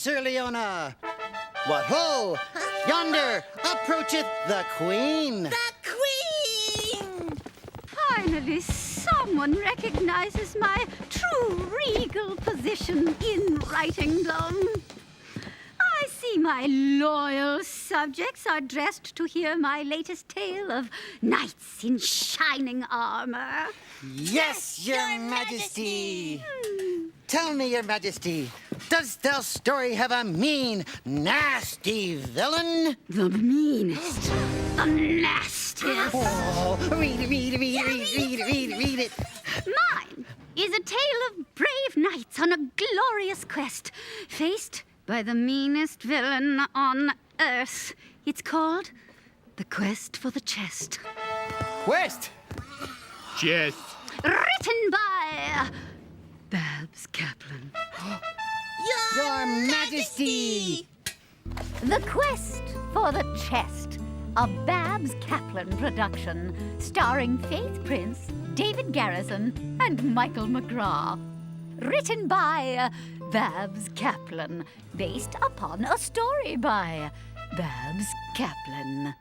Sir Leona. What ho! Yonder approacheth the Queen. The Queen! Finally, someone recognizes my true regal position in writingdom. I see my loyal subjects are dressed to hear my latest tale of knights in shining armor. Yes, Your Majesty. Tell me, Your Majesty, does the story have a mean, nasty villain? The meanest, the nastiest. Oh, read it. Mine is a tale of brave knights on a glorious quest, faced by the meanest villain on earth. It's called The Quest for the Chest. Quest! Chest. Written by Babs Kaplan. Your Majesty. The Quest for the Chest, a Babs Kaplan production, starring Faith Prince, David Garrison, and Michael McGraw. Written by Babs Kaplan, based upon a story by Babs Kaplan.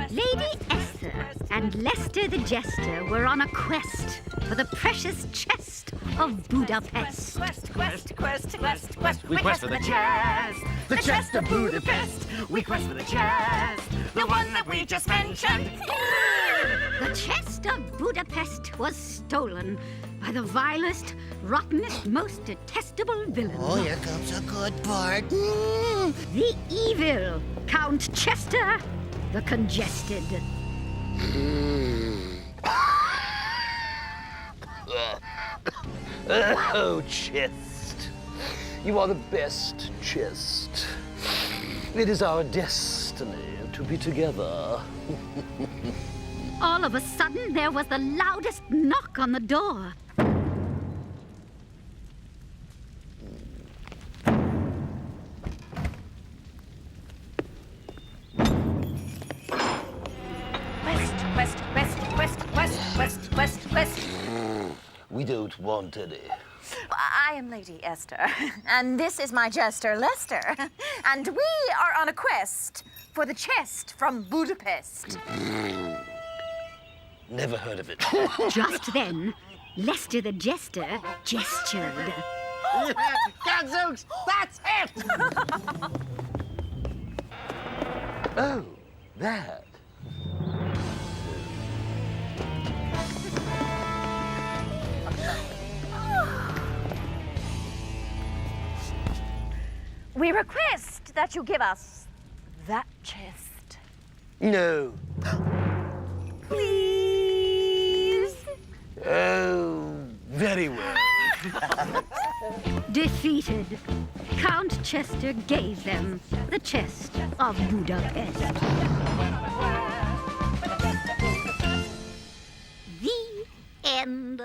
Lady Esther and Lester the Jester were on a quest for the precious Chest of Budapest. Quest. We quest for the chest. The chest of Budapest. We quest for the chest. The one that we just mentioned. The Chest of Budapest was stolen by the vilest, rottenest, most detestable villain. Oh, here comes a good part. The evil Count Chester the Congested. Oh, Chest. You are the best, Chest. It is our destiny to be together. All of a sudden, there was the loudest knock on the door. Quest. We don't want any. I am Lady Esther, and this is my jester, Lester. And we are on a quest for the chest from Budapest. Never heard of it. Just then, Lester the Jester gestured. Gadzooks, that's it! Oh, that. We request that you give us that chest. No. Please? Oh, very well. Defeated, Count Chester gave them the Chest of Budapest. The end.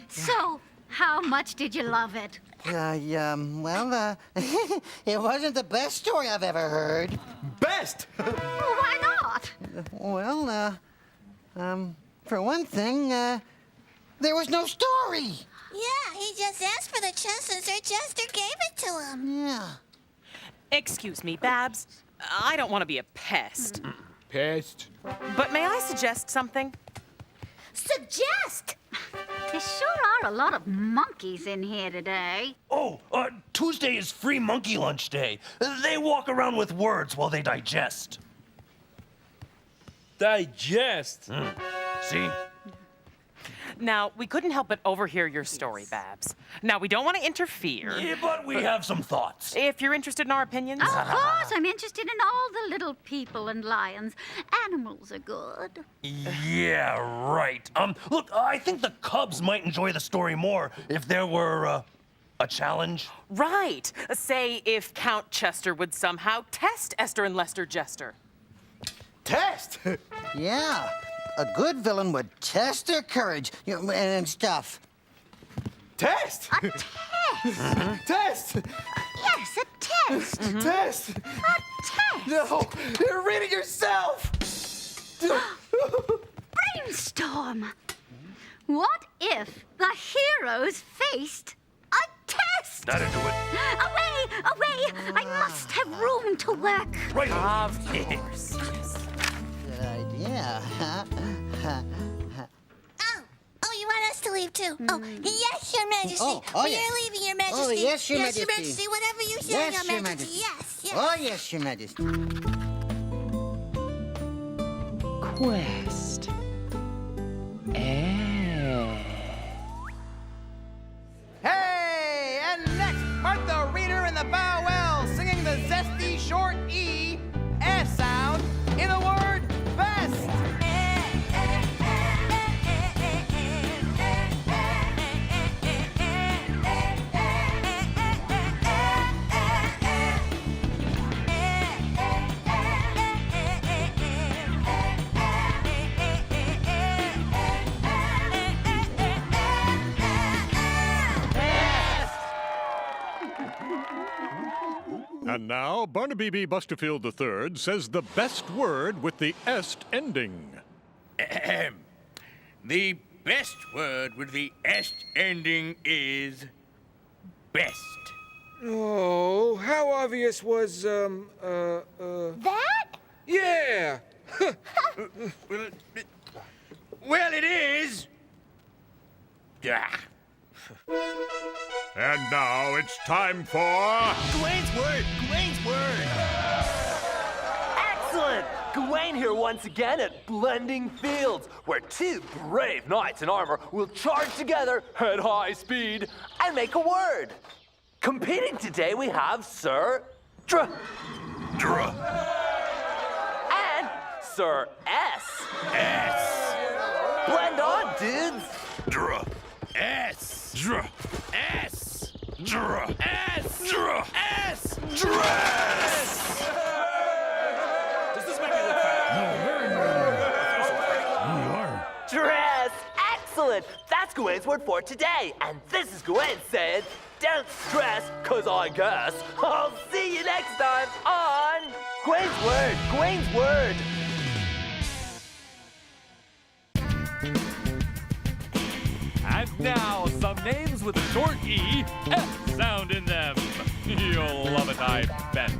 So, how much did you love it? Well, it wasn't the best story I've ever heard. Best! Why not? Well, for one thing, there was no story. Yeah, he just asked for the chest and Sir Chester gave it to him. Yeah. Excuse me, Babs. I don't want to be a pest. Pest. But may I suggest something? Suggest! There sure are a lot of monkeys in here today. Oh, Tuesday is free monkey lunch day. They walk around with words while they digest. Digest. See? Now, we couldn't help but overhear your story, Babs. Now, we don't want to interfere. Yeah, but we have some thoughts. If you're interested in our opinions. Of course, I'm interested in all the little people and lions. Animals are good. Yeah, right. Look, I think the Cubs might enjoy the story more if there were, a challenge. Right. Say if Count Chester would somehow test Esther and Lester Jester. Test! Yeah. A good villain would test their courage and stuff. Test! A test? Test! Yes, a test. Test! A test. No, you're reading yourself! Brainstorm. What if the heroes faced a That'll do it. Away! Away! I must have room to work. Right on. Of course. Good idea. Oh, you want us to leave too? Oh, yes, Your Majesty. Oh, We yes. are leaving, Your Majesty. Oh, yes, Your Yes, Your Majesty. Majesty. Whatever you say, Yes, Your Your Majesty. Majesty. Yes, yes. Oh, yes, Your Majesty. Quest. Hey, and next, Martha Reader in the bow well, singing the zesty short E, S sound in the word best. And now, Barnaby B. Busterfield III says the best word with the est ending. Ahem. The best word with the est ending is best. Oh, how obvious was, That? Yeah. Well, it is. Ah. And now it's time for... Gawain's word! Gawain's word! Excellent! Gawain here once again at Blending Fields, where two brave knights in armor will charge together at high speed and make a word. Competing today we have Sir Dr. And Sir S. Blend on, dudes! S. S. S. S. Dress. Does this make me look fat? Dress! Excellent! That's Gawain's word for today. And this is Gawain saying, don't stress, cause I guess I'll see you next time on Gawain's Word, Gawain's Word. And now, some names with a short E, F sound in them. You'll love it, I bet.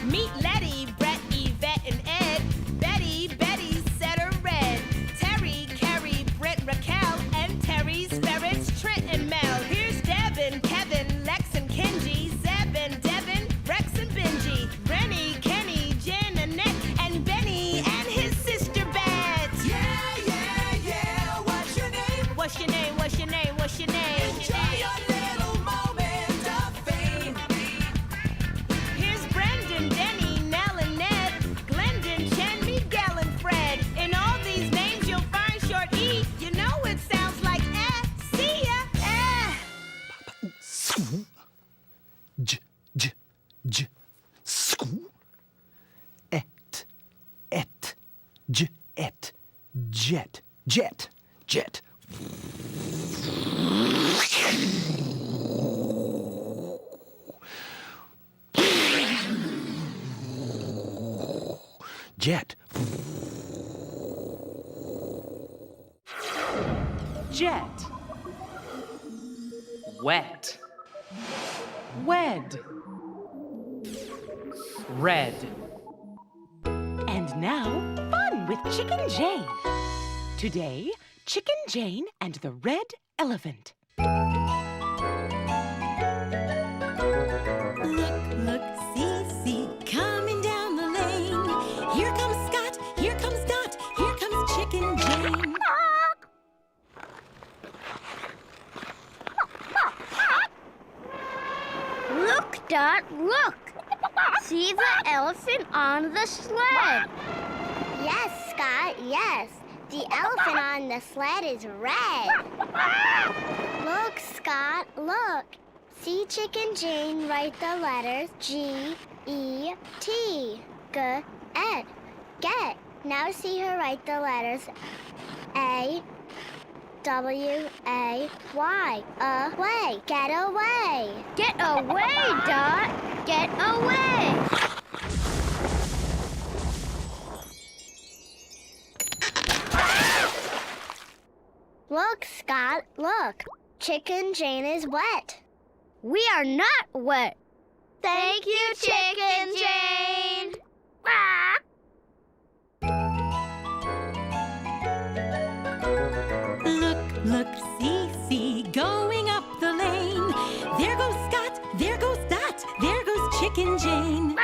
Meet Letty, Brett, Yvette, and Ed. Betty, Setter, Red. Terry, Carrie, Britt, Raquel, and Terry's ferrets, Trent and Mel. Here's Devin, Kevin, Lex, and Kenji. Zeb and Devin, Rex and Benji. Rennie, Kenny, Jen, Annette, and Benny, and his sister Beth. Yeah. What's your name? What's your name? What's your name? What's your name? Enjoy your little moment of fame. Here's Brendan, Denny, Nell, and Ned, Glendon, Chen, Miguel, and Fred. In all these names you'll find short E. You know it sounds like eh. See ya, eh. School. Et, jet, jet. Jet. Jet. Wet. Wed. Red. And now, fun with Chicken Jane. Today, Chicken Jane and the Red Elephant. Look, see, coming down the lane. Here comes Scott, here comes Dot, here comes Chicken Jane. Look, Dot, look! See the elephant on the sled. Yes, Scott, yes. The elephant on the sled is red. Look, Scott, look. See Chicken Jane write the letters G-E-T. Good. Get. Now see her write the letters A-W-A-Y. Away. Get away. Get away, Dot! Get away! Look, Scott, look. Chicken Jane is wet. We are not wet. Thank you, Chicken Jane. Quack. Look, see, going up the lane. There goes Scott, there goes Dot, there goes Chicken Jane.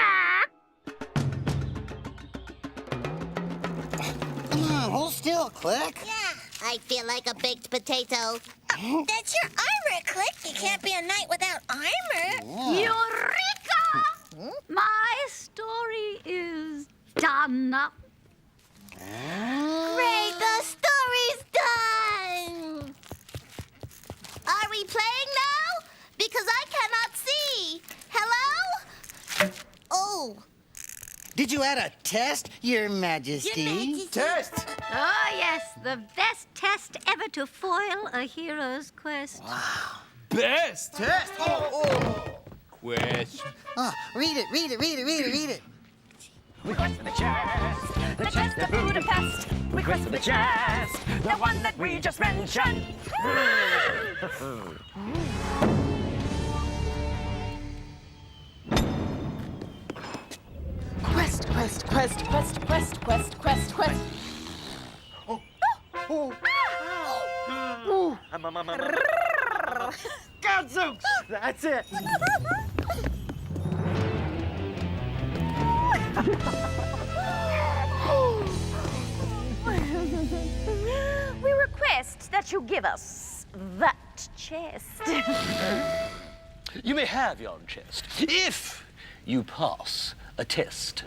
Come on, hold still, Click. Yeah, I feel like a baked potato. That's your armor, Click. You can't be a knight without armor. Eureka! My story is done. Great, the story's done. Are we playing now? Because I cannot see. Hello? Oh. Did you add a test, Your Majesty? Test! Oh, yes, the best test ever to foil a hero's quest. Best! Test! Oh! Quest. Read it. We quest for the chest of Budapest. We quest for the chest, the one that we just mentioned. Quest. Gadzooks! That's it. We request that you give us that chest. You may have your chest if you pass a test.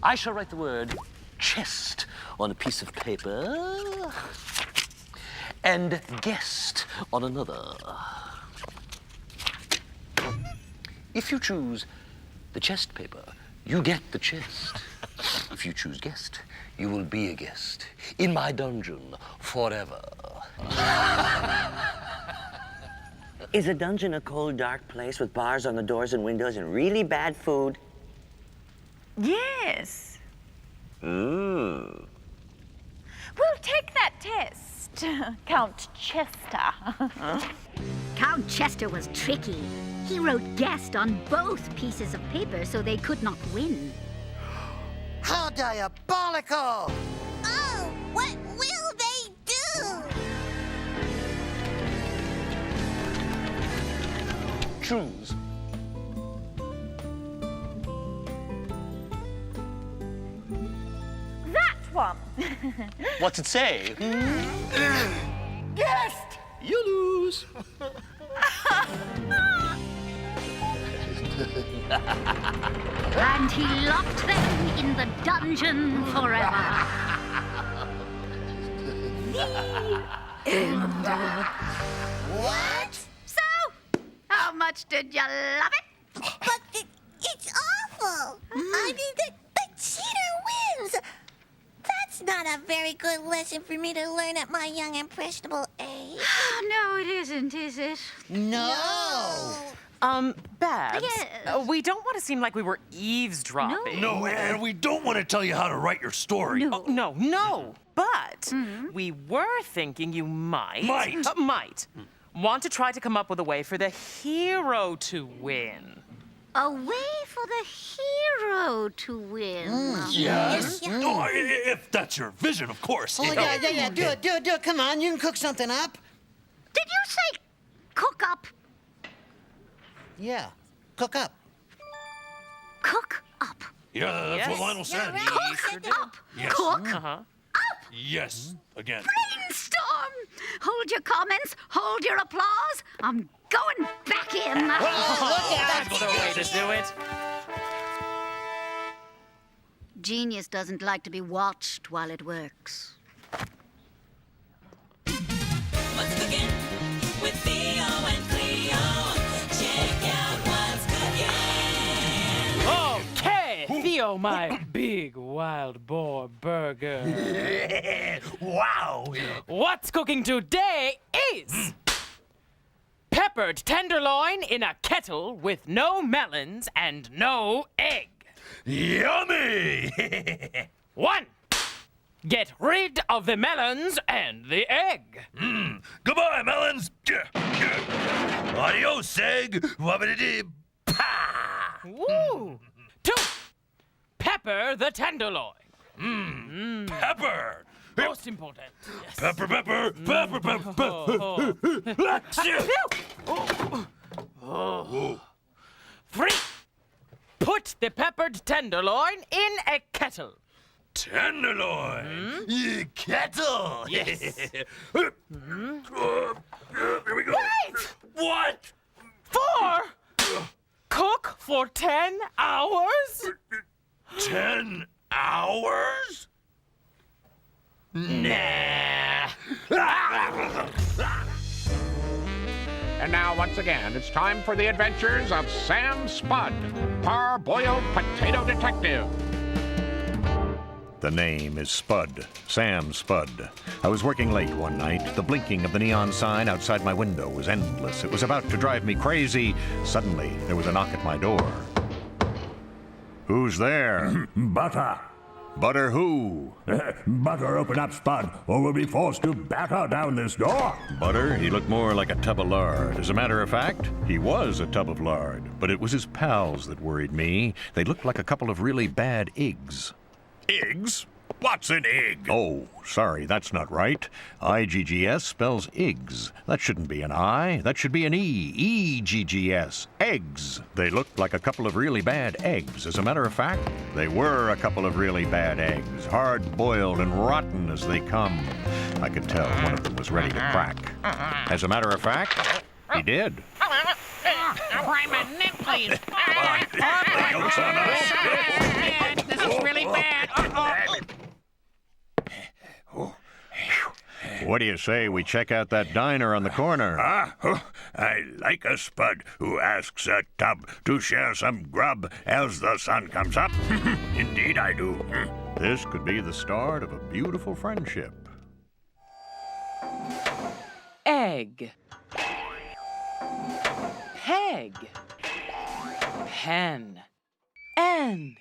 I shall write the word chest on a piece of paper and guest on another. If you choose the chest paper, you get the chest. If you choose guest, you will be a guest in my dungeon forever. Is a dungeon a cold, dark place with bars on the doors and windows and really bad food? Yes. Mmm. We'll take that test, Count Chester. Count Chester was tricky. He wrote guest on both pieces of paper so they could not win. How diabolical! Oh, what will they do? Choose. That one. What's it say? Guest. You lose. And he locked them in the dungeon forever. The end. What? So, how much did you love it? But it's awful. I mean, the cheater wins. That's not a very good lesson for me to learn at my young, impressionable age. No, it isn't, is it? No. Babs, Yes. we don't want to seem like we were eavesdropping. No, and we don't want to tell you how to write your story. No. No. But we were thinking you might want to try to come up with a way for the hero to win. A way for the hero to win. Yes. Oh, if that's your vision, of course. Oh, yeah. Do it. Come on, you can cook something up. Did you say cook up? Yeah, cook up. Cook up. Yeah, that's what Lionel said. Cook up. Yes. Cook Uh-huh. Yes, again. Brainstorm. Hold your comments. Hold your applause. I'm going back in. That's the way to do it. Genius doesn't like to be watched while it works. Let's begin with Theo and Cleo. Check out what's cooking. Okay, Theo, my big wild boar burger. Wow. What's cooking today is peppered tenderloin in a kettle with no melons and no egg. Yummy! 1, Get rid of the melons and the egg. Goodbye, melons. Adios, egg. Wabbidi-dee. Woo! 2. Pepper the tenderloin. Pepper. Most important. Yes. Pepper, pepper, pepper, pepper. 3. Put the peppered tenderloin in a kettle. Tenderloin. Kettle. Yes. Here we go. Wait! What? 4. Cook for 10 hours? 10 hours? Nah. And now, once again, it's time for the adventures of Sam Spud, parboiled potato detective. The name is Spud, Sam Spud. I was working late one night. The blinking of the neon sign outside my window was endless. It was about to drive me crazy. Suddenly, there was a knock at my door. Who's there? Butter. Butter who? Butter, open up, Spud, or we'll be forced to batter down this door. Butter? He looked more like a tub of lard. As a matter of fact, he was a tub of lard. But it was his pals that worried me. They looked like a couple of really bad eggs. Eggs? What's an egg? Oh, sorry, that's not right. I-G-G-S spells eggs. That shouldn't be an I. That should be an E. E-G-G-S. Eggs. They looked like a couple of really bad eggs. As a matter of fact, they were a couple of really bad eggs. Hard-boiled and rotten as they come. I could tell one of them was ready to crack. As a matter of fact, he did. Try my neck, please. This is really bad. What do you say we check out that diner on the corner? I like a Spud who asks a tub to share some grub, else the sun comes up. Indeed I do. This could be the start of a beautiful friendship. Egg. Peg. Pen. N.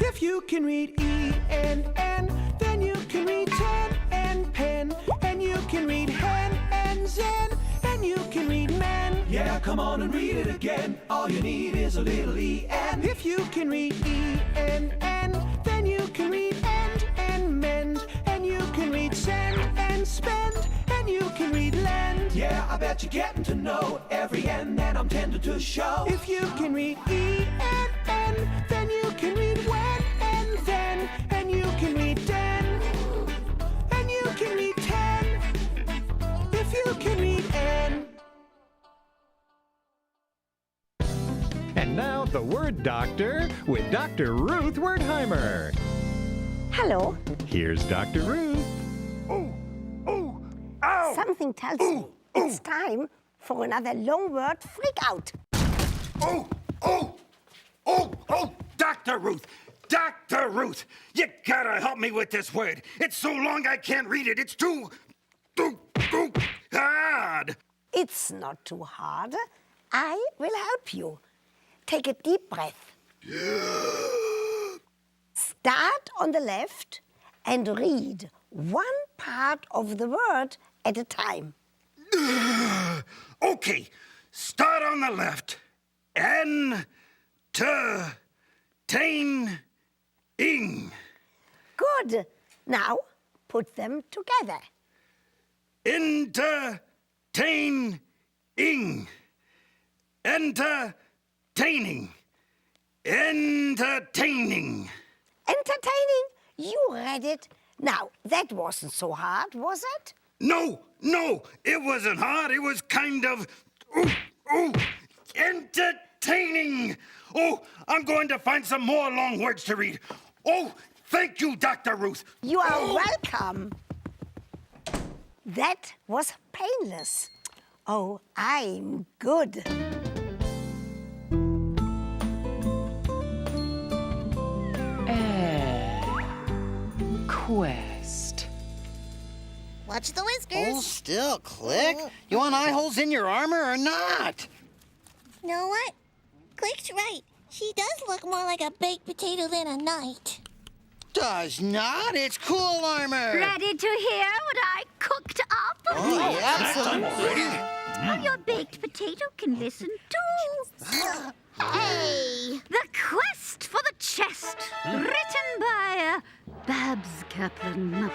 If you can read E and N, then you can read ten and pen, and you can read hen and zen, and you can read men. Yeah, come on and read it again. All you need is a little E and. If you can read E and N, then you can read end and mend, and you can read send and spend, and you can read lend. Yeah, I bet you're getting to know every N that I'm tending to show. If you can read E and N, then you can read when and then, and you can read den, and you can read ten, if you can read N. And now the Word Doctor with Dr. Ruth Wertheimer. Hello. Here's Dr. Ruth. Ow! Something tells me it's time for another long word freak out. Dr. Ruth! Dr. Ruth! You gotta help me with this word. It's so long I can't read it. It's too hard. It's not too hard. I will help you. Take a deep breath. Start on the left and read one part of the word at a time. Okay, start on the left. Entertaining. Good. Now put them together. Entertaining. Entertaining. Entertaining. Entertaining? You read it. Now, that wasn't so hard, was it? No, it wasn't hard. It was kind of, entertaining. Oh, I'm going to find some more long words to read. Oh, thank you, Dr. Ruth. You are welcome. That was painless. Oh, I'm good. Quest. Watch the whiskers. Hold still, Click. You want eye holes in your armor or not? You know what? Click's right. She does look more like a baked potato than a knight. Does not. It's cool armor. Ready to hear what I cooked up? Oh, yeah, absolutely. Oh, your baked potato can listen too. Hey! The Quest for the Chest, written by Babs Kaplan.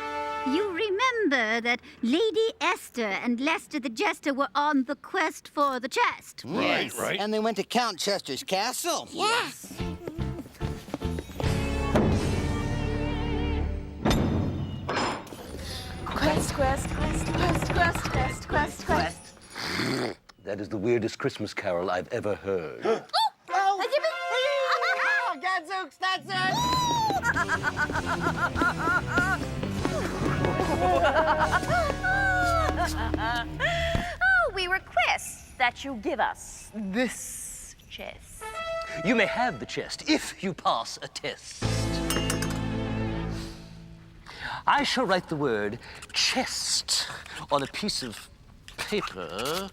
You remember that Lady Esther and Lester the Jester were on the quest for the chest. Right, right. And they went to Count Chester's castle. Yes. Quest. That is the weirdest Christmas carol I've ever heard. Gadzooks, that's it! Oh, we request that you give us this chest. You may have the chest if you pass a test. I shall write the word chest on a piece of paper.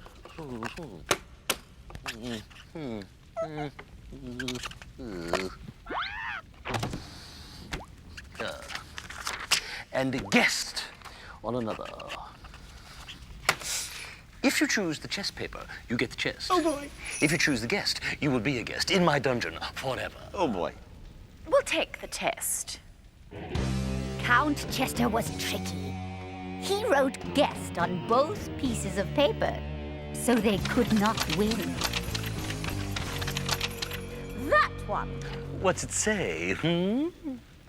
And a guest on another. If you choose the chest paper, you get the chest. Oh, boy. If you choose the guest, you will be a guest in my dungeon forever. Oh, boy. We'll take the test. Count Chester was tricky. He wrote guest on both pieces of paper, so they could not win. That one. What's it say,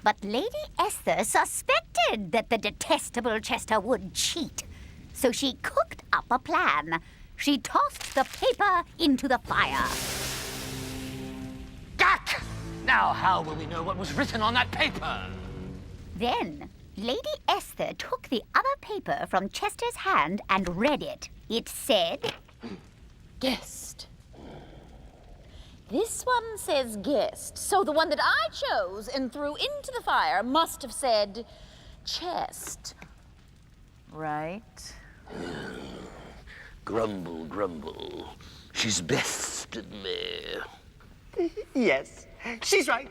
But Lady Esther suspected that the detestable Chester would cheat. So she cooked up a plan. She tossed the paper into the fire. Gat! Now how will we know what was written on that paper? Then Lady Esther took the other paper from Chester's hand and read it. It said, Guest. This one says guest, so the one that I chose and threw into the fire must have said chest. Right? Grumble, grumble. She's bested me. Yes, she's right.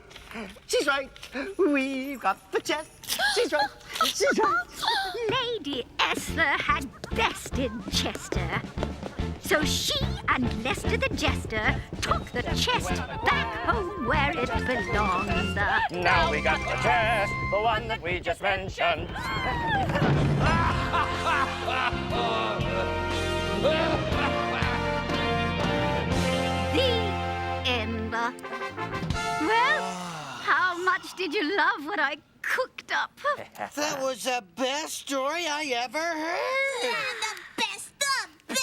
She's right. We've got the chest. She's right. She's right. Lady Esther had bested Chester. So she and Lester the Jester took the chest back home where it belongs. Now we got the chest, the one that we just mentioned. The end. Well, how much did you love what I cooked up? That was the best story I ever heard.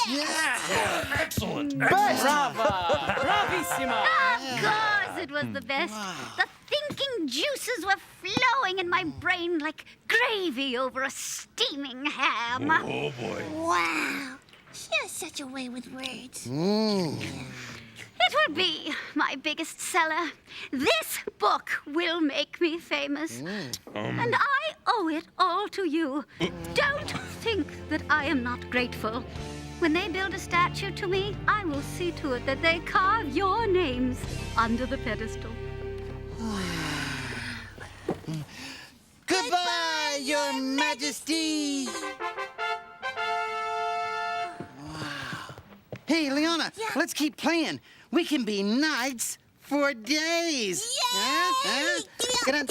Yeah. Excellent. Brava! Bravissima! Of course it was the best. The thinking juices were flowing in my brain like gravy over a steaming ham. Oh, boy. Wow. She has such a way with words. It will be my biggest seller. This book will make me famous. And I owe it all to you. Don't think that I am not grateful. When they build a statue to me, I will see to it that they carve your names under the pedestal. Goodbye, Your Majesty. Wow. Hey, Leona, let's keep playing. We can be knights for days. Nights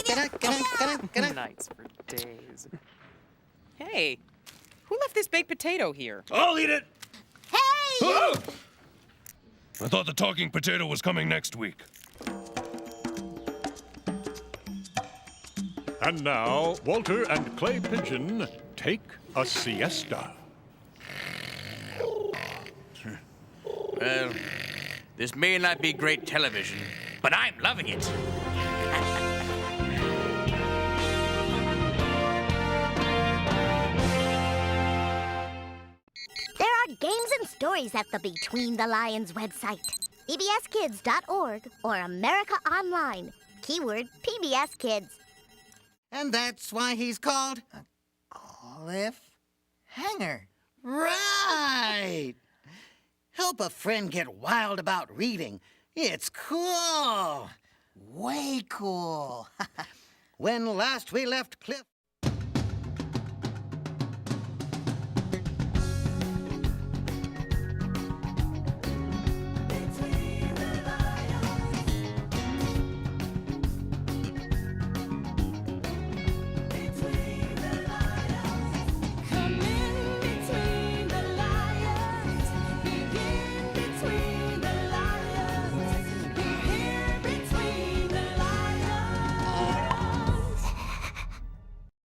for days. Hey, who left this baked potato here? I'll eat it. Hey! Ah! I thought the talking potato was coming next week. And now, Walter and Clay Pigeon take a siesta. Well, this may not be great television, but I'm loving it. There are games and stories at the Between the Lions website. PBSKids.org or America Online. Keyword PBS Kids. And that's why he's called a cliffhanger. Right! Help a friend get wild about reading. It's cool. Way cool. When last we left Cliff...